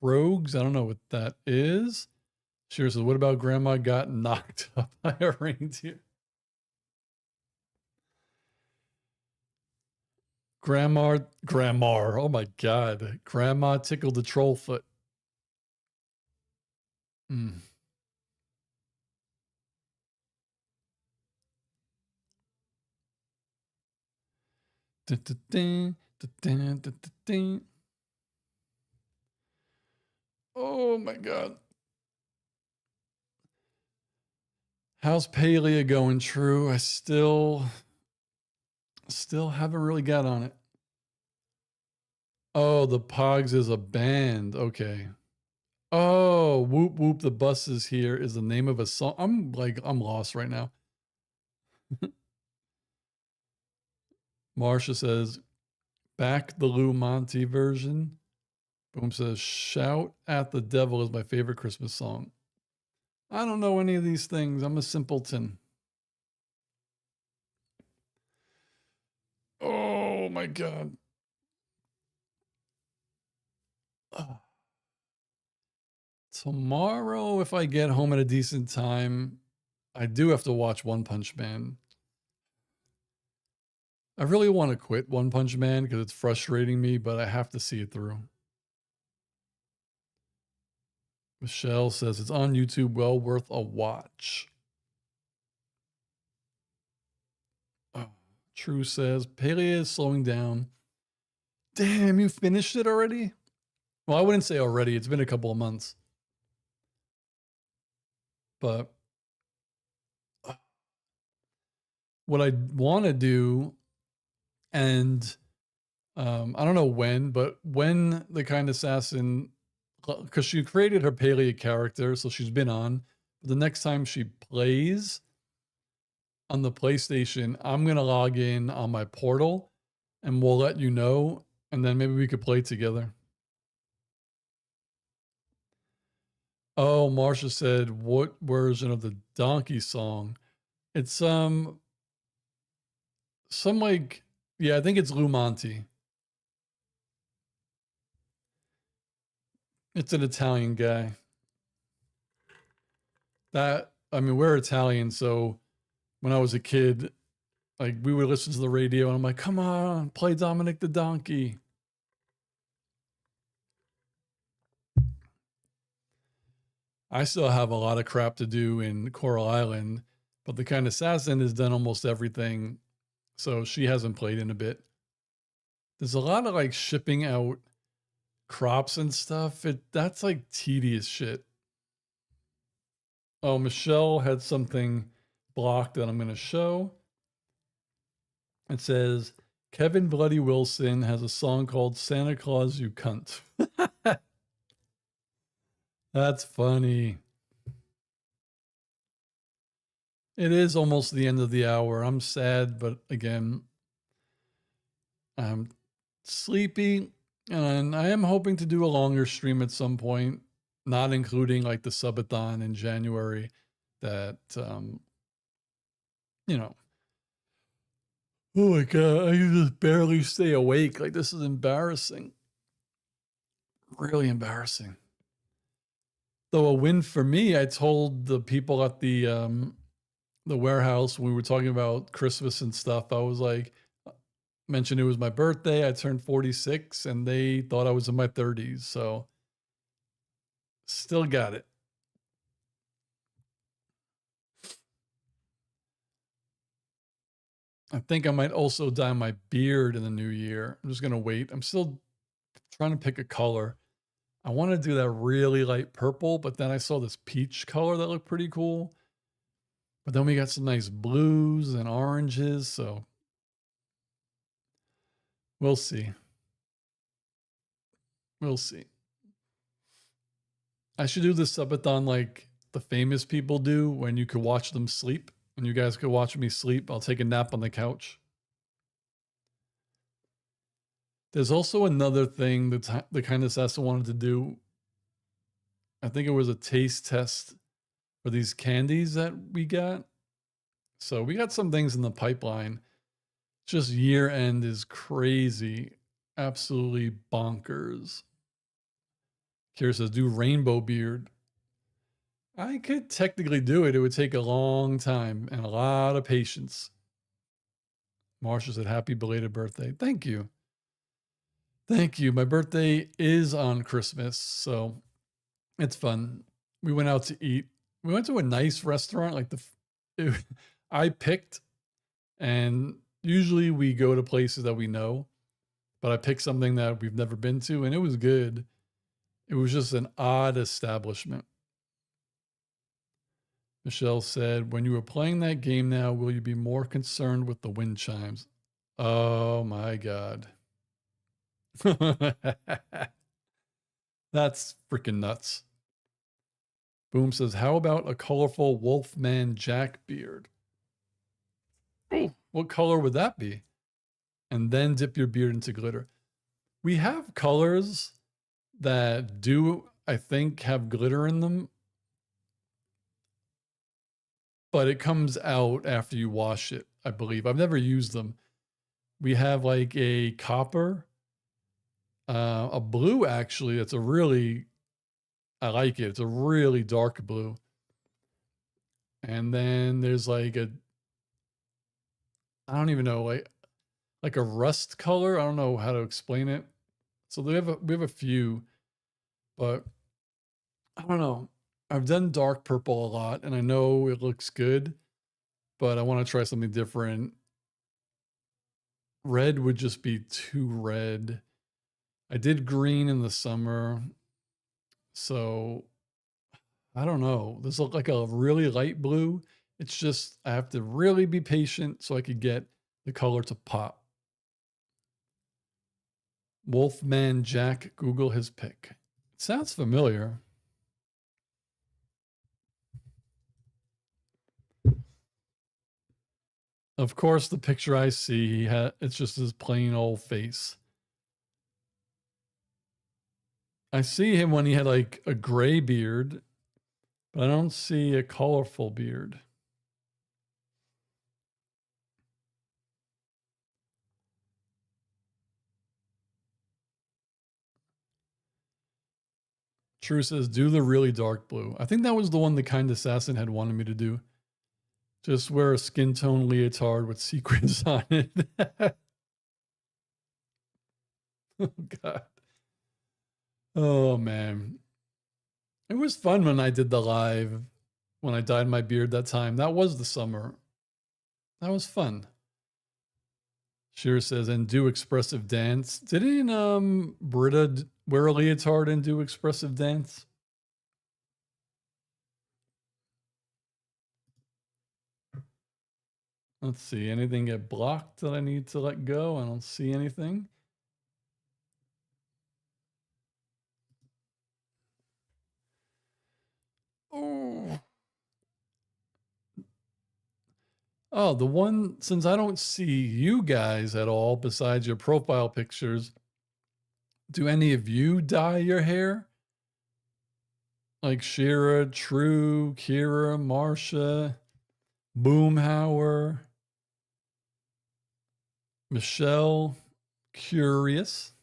A: Progs. I don't know what that is. She says, what about grandma got knocked up by a reindeer? Grandma, oh my God. Grandma tickled the troll foot. Mm. Dun, dun, dun, dun, dun, dun, dun, dun. Oh my God. How's Palea going? True. I still haven't really got on it. Oh, the Pogs is a band. Okay. Oh, Whoop Whoop, the bus is here is the name of a song. I'm lost right now. Marsha says, back the Lou Monte version. Boom says, shout at the devil is my favorite Christmas song. I don't know any of these things. I'm a simpleton. Oh my God. Oh. Tomorrow, if I get home at a decent time, I do have to watch One Punch Man. I really want to quit One Punch Man because it's frustrating me, but I have to see it through. Michelle says it's on YouTube, well worth a watch. Oh, True says Palea is slowing down. Damn, you finished it already? Well, I wouldn't say already. It's been a couple of months. But what I want to do, and I don't know when, but when the Kind Assassin, because she created her Palea character, so she's been on. But the next time she plays on the PlayStation, I'm going to log in on my portal and we'll let you know. And then maybe we could play together. Oh, Marsha said, what version of the Donkey song? It's some like, yeah, I think it's Lou Monte. It's an Italian guy. I mean, we're Italian, so when I was a kid, like we would listen to the radio and I'm like, come on, play Dominic the Donkey. I still have a lot of crap to do in Coral Island, but the Kind Assassin has done almost everything. So she hasn't played in a bit. There's a lot of like shipping out crops and stuff. That's like tedious shit. Oh, Michelle had something blocked that I'm going to show. It says, Kevin Bloody Wilson has a song called Santa Claus You Cunt. That's funny. It is almost the end of the hour. I'm sad, but again, I'm sleepy and I am hoping to do a longer stream at some point, not including like the subathon in January that, you know, oh my God, I can just barely stay awake. Like this is embarrassing. Really embarrassing. Though a win for me, I told the people at the warehouse when we were talking about Christmas and stuff, I was like, mentioned it was my birthday. I turned 46 and they thought I was in my 30s. So still got it. I think I might also dye my beard in the new year. I'm just going to wait. I'm still trying to pick a color. I want to do that really light purple, but then I saw this peach color that looked pretty cool. But then we got some nice blues and oranges, so we'll see. We'll see. I should do this subathon like the famous people do when you could watch them sleep. When you guys could watch me sleep, I'll take a nap on the couch. There's also another thing that the kind of assassin wanted to do. I think it was a taste test for these candies that we got. So we got some things in the pipeline. Just year end is crazy. Absolutely bonkers. Kira says, do rainbow beard. I could technically do it. It would take a long time and a lot of patience. Marsha said, happy belated birthday. Thank you. Thank you. My birthday is on Christmas, so it's fun. We went out to eat. We went to a nice restaurant. I picked, and usually we go to places that we know, but I picked something that we've never been to, and it was good. It was just an odd establishment. Michelle said, when you were playing that game now, will you be more concerned with the wind chimes? Oh my God. That's freaking nuts. Boom says, how about a colorful Wolfman Jack beard? Oh, what color would that be? And then dip your beard into glitter. We have colors that do, I think, have glitter in them, but it comes out after you wash it, I believe. I've never used them. We have like a copper, a blue, actually. It's I like it. It's a really dark blue. And then there's like I don't even know, like a rust color. I don't know how to explain it. So we have a few, but I don't know. I've done dark purple a lot, and I know it looks good, but I want to try something different. Red would just be too red. I did green in the summer, so I don't know. This looked like a really light blue. It's just, I have to really be patient so I could get the color to pop. Wolfman Jack, Google his pick. It sounds familiar. Of course, the picture I see, it's just his plain old face. I see him when he had like a gray beard, but I don't see a colorful beard. True says, do the really dark blue. I think that was the one the kind assassin had wanted me to do. Just wear a skin tone leotard with sequins on it. Oh, God. Oh, man. It was fun when I did the live, when I dyed my beard that time. That was the summer. That was fun. Shira says, and do expressive dance. Didn't Britta wear a leotard and do expressive dance? Let's see. Anything get blocked that I need to let go? I don't see anything. Oh. Oh, the one, since I don't see you guys at all besides your profile pictures, do any of you dye your hair? Like Shira, True, Kira, Marsha, Boomhauer, Michelle, Curious.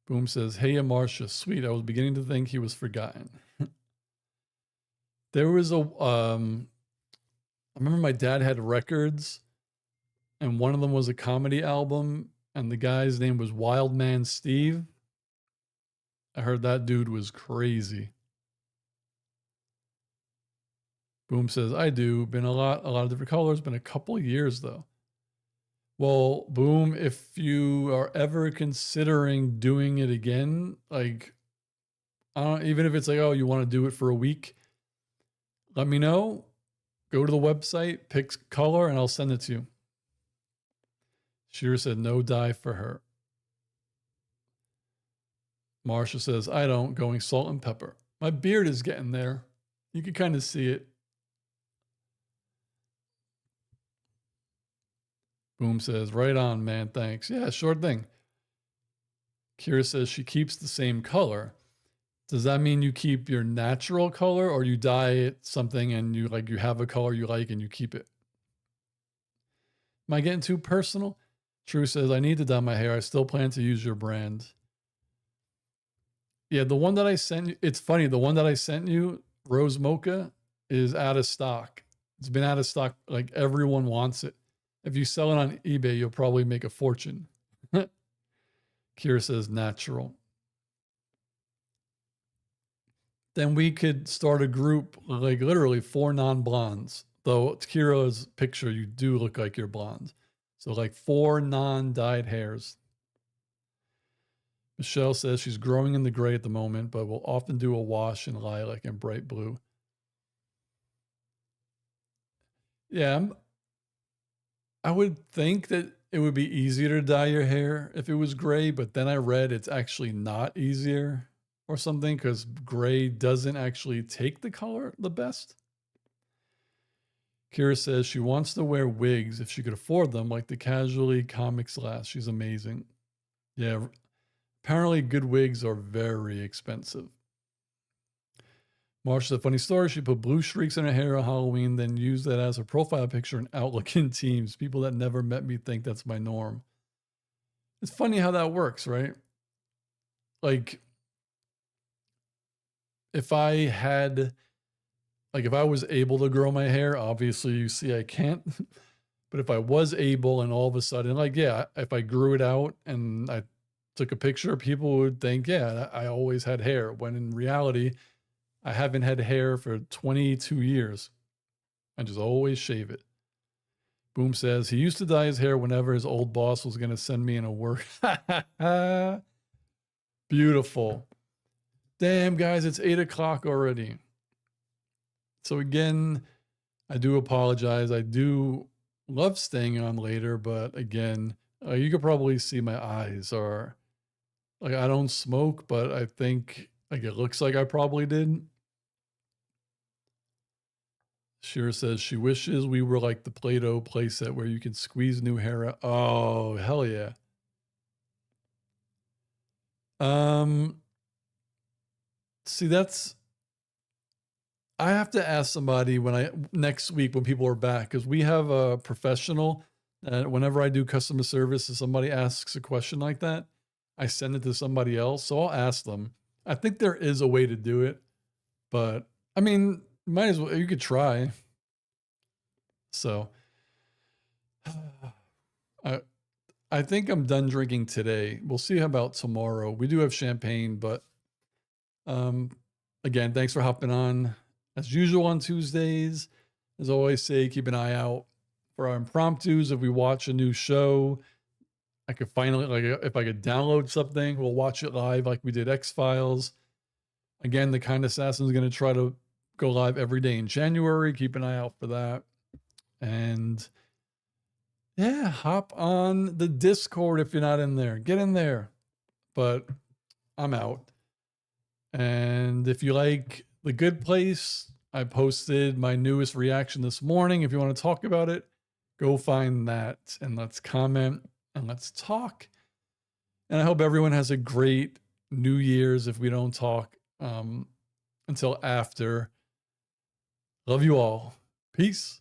A: Boom says, hey, Marsha, sweet. I was beginning to think he was forgotten. There was I remember my dad had records, and one of them was a comedy album, and the guy's name was Wildman Steve. I heard that dude was crazy. Boom says, I do. Been a lot of different colors. Been a couple of years, though. Well, Boom, if you are ever considering doing it again, like, even if it's like, oh, you want to do it for a week, let me know. Go to the website, pick color, and I'll send it to you. Shira said, no dye for her. Marsha says, I don't, going salt and pepper. My beard is getting there. You can kind of see it. Boom says, right on, man. Thanks. Yeah, sure thing. Kira says she keeps the same color. Does that mean you keep your natural color, or you dye it something and you have a color you like and you keep it? Am I getting too personal? True says, I need to dye my hair. I still plan to use your brand. Yeah, the one that I sent you, it's funny. The one that I sent you, Rose Mocha, is out of stock. It's been out of stock. Like, everyone wants it. If you sell it on eBay, you'll probably make a fortune. Kira says natural. Then we could start a group, like literally 4 non-blondes. Though Kira's picture, you do look like you're blonde. So like 4 non-dyed hairs. Michelle says she's growing in the gray at the moment, but will often do a wash in lilac and bright blue. Yeah, I would think that it would be easier to dye your hair if it was gray, but then I read it's actually not easier or something because gray doesn't actually take the color the best. Kira says she wants to wear wigs if she could afford them, like the Casually Comics last. She's amazing. Yeah, apparently good wigs are very expensive. Marsha said, funny story. She put blue streaks in her hair on Halloween, then used that as her profile picture in Outlook in Teams. People that never met me think that's my norm. It's funny how that works, right? Like, if I was able to grow my hair, obviously you see I can't. But if I was able and all of a sudden, if I grew it out and I took a picture, people would think, yeah, I always had hair. When in reality, I haven't had hair for 22 years. I just always shave it. Boom says he used to dye his hair whenever his old boss was going to send me in a work. Beautiful. Damn, guys, it's 8 o'clock already. So again, I do apologize. I do love staying on later, but again, you could probably see my eyes are like, I don't smoke, but I think it looks like I probably did. Shira says she wishes we were like the Play-Doh playset where you can squeeze new hair out. Oh, hell yeah. See, I have to ask somebody next week when people are back, because we have a professional. Whenever I do customer service, if somebody asks a question like that, I send it to somebody else. So I'll ask them. I think there is a way to do it, but I mean, might as well, you could try. So I think I'm done drinking today. We'll see about tomorrow. We do have champagne, but again, thanks for hopping on. As usual on Tuesdays, as always say, keep an eye out for our impromptus. If we watch a new show, I could finally, if I could download something, we'll watch it live like we did X-Files. Again, The Kind Assassin is going to try to go live every day in January. Keep an eye out for that. And yeah, hop on the Discord if you're not in there. Get in there. But I'm out. And if you like The Good Place, I posted my newest reaction this morning. If you want to talk about it, go find that and let's comment and let's talk. And I hope everyone has a great New Year's if we don't talk until after. Love you all. Peace.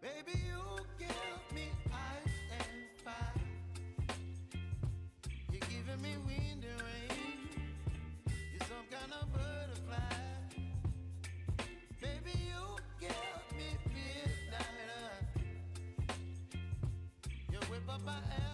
G: Baby, you give me ice and fire. You're giving me wind and rain. You're some kind of butterfly. Baby, you give me midnight. You whip up my ass.